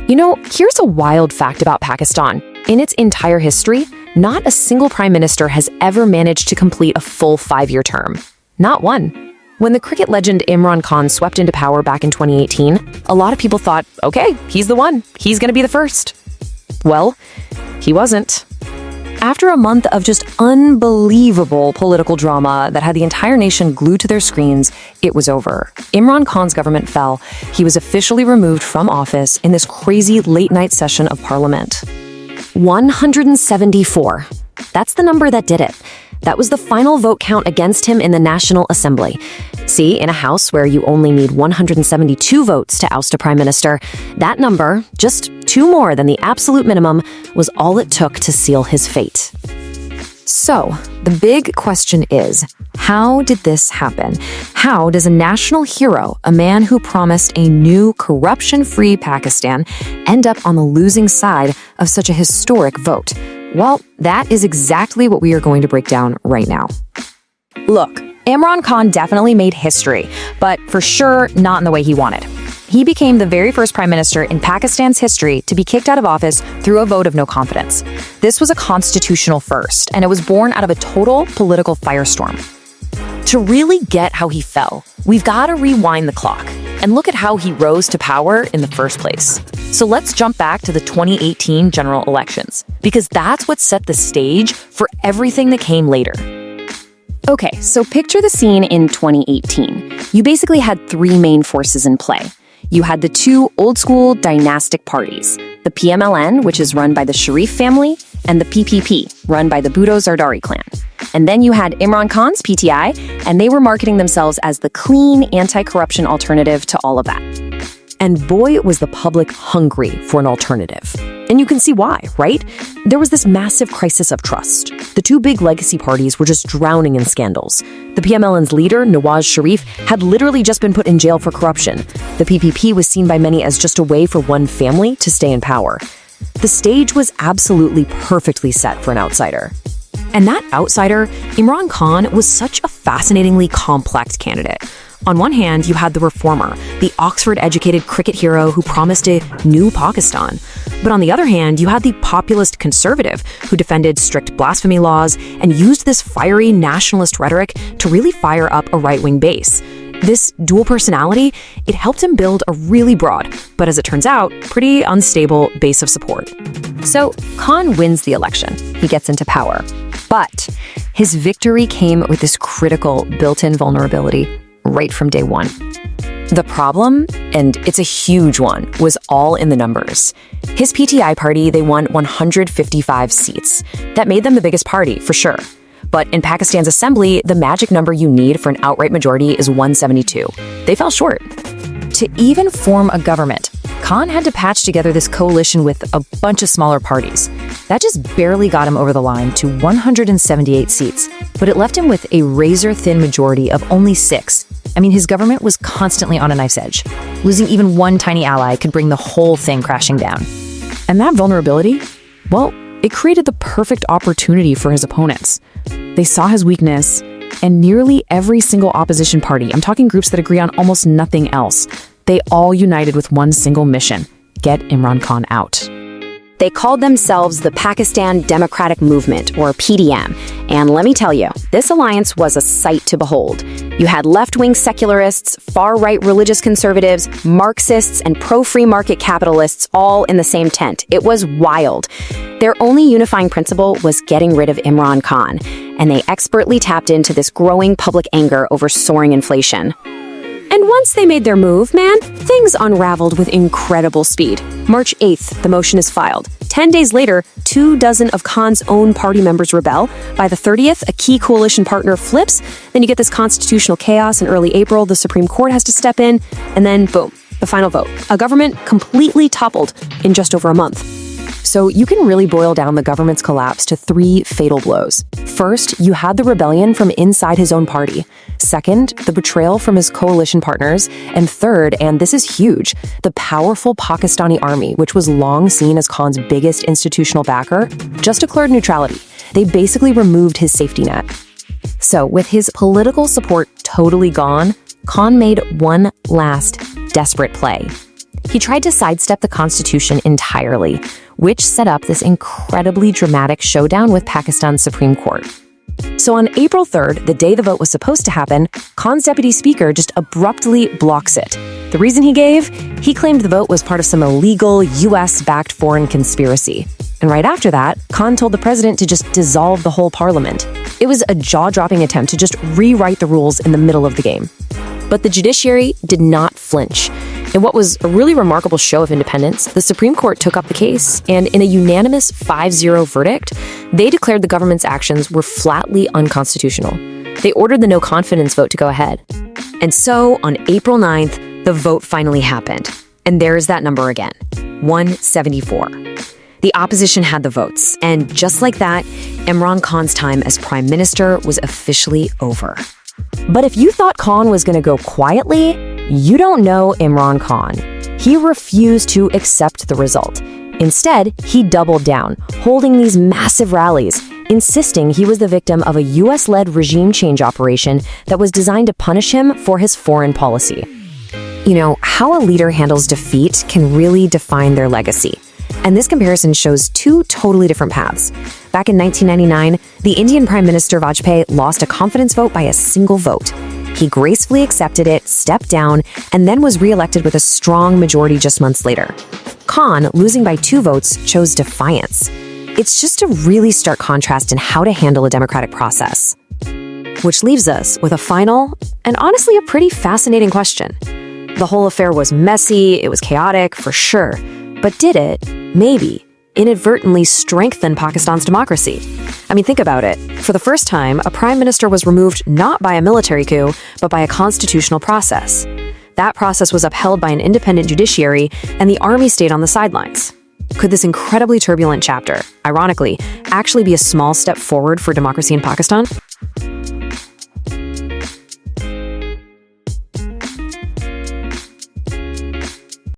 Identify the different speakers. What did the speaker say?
Speaker 1: Here's a wild fact about Pakistan. In its entire history, not a single prime minister has ever managed to complete a full 5-year term. Not one. When the cricket legend Imran Khan swept into power back in 2018, a lot of people thought, okay, he's the one. He's going to be the first. Well, he wasn't. After a month of just unbelievable political drama that had the entire nation glued to their screens, it was over. Imran Khan's government fell. He was officially removed from office in this crazy late-night session of parliament. 174. That's the number that did it. That was the final vote count against him in the National Assembly. See, in a house where you only need 172 votes to oust a prime minister, that number, just 2 more than the absolute minimum, was all it took to seal his fate. So, the big question is, how did this happen? How does a national hero, a man who promised a new corruption-free Pakistan, end up on the losing side of such a historic vote? Well, that is exactly what we are going to break down right now. Look, Imran Khan definitely made history, but for sure not in the way he wanted. He became the very first prime minister in Pakistan's history to be kicked out of office through a vote of no confidence. This was a constitutional first, and it was born out of a total political firestorm. To really get how he fell, we've got to rewind the clock and look at how he rose to power in the first place. So let's jump back to the 2018 general elections, because that's what set the stage for everything that came later. Okay, so picture the scene in 2018. You basically had 3 main forces in play. You had the 2 old-school dynastic parties, the PMLN, which is run by the Sharif family, and the PPP, run by the Bhutto Zardari clan. And then you had Imran Khan's PTI, and they were marketing themselves as the clean, anti-corruption alternative to all of that. And boy, was the public hungry for an alternative. And you can see why, right? There was this massive crisis of trust. The 2 big legacy parties were just drowning in scandals. The PMLN's leader, Nawaz Sharif, had literally just been put in jail for corruption. The PPP was seen by many as just a way for one family to stay in power. The stage was absolutely perfectly set for an outsider. And that outsider, Imran Khan, was such a fascinatingly complex candidate. On one hand, you had the reformer, the Oxford-educated cricket hero who promised a new Pakistan. But on the other hand, you had the populist conservative who defended strict blasphemy laws and used this fiery nationalist rhetoric to really fire up a right-wing base. This dual personality, it helped him build a really broad, but as it turns out, pretty unstable base of support. So Khan wins the election. He gets into power. But his victory came with this critical built-in vulnerability right from day one. The problem, and it's a huge one, was all in the numbers. His PTI party, they won 155 seats. That made them the biggest party, for sure. But in Pakistan's assembly, the magic number you need for an outright majority is 172. They fell short. To even form a government, Khan had to patch together this coalition with a bunch of smaller parties. That just barely got him over the line to 178 seats, but it left him with a razor-thin majority of only 6. I mean, his government was constantly on a knife's edge. Losing even one tiny ally could bring the whole thing crashing down. And that vulnerability, well, it created the perfect opportunity for his opponents. They saw his weakness, and nearly every single opposition party, I'm talking groups that agree on almost nothing else, they all united with one single mission: get Imran Khan out. They called themselves the Pakistan Democratic Movement, or PDM, and let me tell you, this alliance was a sight to behold. You had left-wing secularists, far-right religious conservatives, Marxists, and pro-free market capitalists all in the same tent. It was wild. Their only unifying principle was getting rid of Imran Khan, and they expertly tapped into this growing public anger over soaring inflation. And once they made their move, man, things unraveled with incredible speed. March 8th, the motion is filed. 10 days later, 24 of Khan's own party members rebel. By the 30th, a key coalition partner flips. Then you get this constitutional chaos. In early April, the Supreme Court has to step in. And then, boom, the final vote. A government completely toppled in just over a month. So you can really boil down the government's collapse to 3 fatal blows. First, you had the rebellion from inside his own party. Second, the betrayal from his coalition partners. And third, and this is huge, the powerful Pakistani army, which was long seen as Khan's biggest institutional backer, just declared neutrality. They basically removed his safety net. So with his political support totally gone, Khan made one last desperate play. He tried to sidestep the constitution entirely, which set up this incredibly dramatic showdown with Pakistan's Supreme Court. So on April 3rd, the day the vote was supposed to happen, Khan's deputy speaker just abruptly blocks it. The reason he gave? He claimed the vote was part of some illegal, US-backed foreign conspiracy. And right after that, Khan told the president to just dissolve the whole parliament. It was a jaw-dropping attempt to just rewrite the rules in the middle of the game. But the judiciary did not flinch. In what was a really remarkable show of independence, the Supreme Court took up the case, and in a unanimous 5-0 verdict, they declared the government's actions were flatly unconstitutional. They ordered the no-confidence vote to go ahead. And so, on April 9th, the vote finally happened. And there's that number again, 174. The opposition had the votes, and just like that, Imran Khan's time as prime minister was officially over. But if you thought Khan was going to go quietly, you don't know Imran Khan. He refused to accept the result. Instead, he doubled down, holding these massive rallies, insisting he was the victim of a US-led regime change operation that was designed to punish him for his foreign policy. You know, how a leader handles defeat can really define their legacy. And this comparison shows two totally different paths. Back in 1999, the Indian Prime Minister Vajpayee lost a confidence vote by a single vote. He gracefully accepted it, stepped down, and then was re-elected with a strong majority just months later. Khan, losing by 2 votes, chose defiance. It's just a really stark contrast in how to handle a democratic process. Which leaves us with a final, and honestly a pretty fascinating question. The whole affair was messy, it was chaotic, for sure. But did it, maybe, inadvertently strengthen Pakistan's democracy? I mean, think about it. For the first time, a prime minister was removed not by a military coup, but by a constitutional process. That process was upheld by an independent judiciary, and the army stayed on the sidelines. Could this incredibly turbulent chapter, ironically, actually be a small step forward for democracy in Pakistan?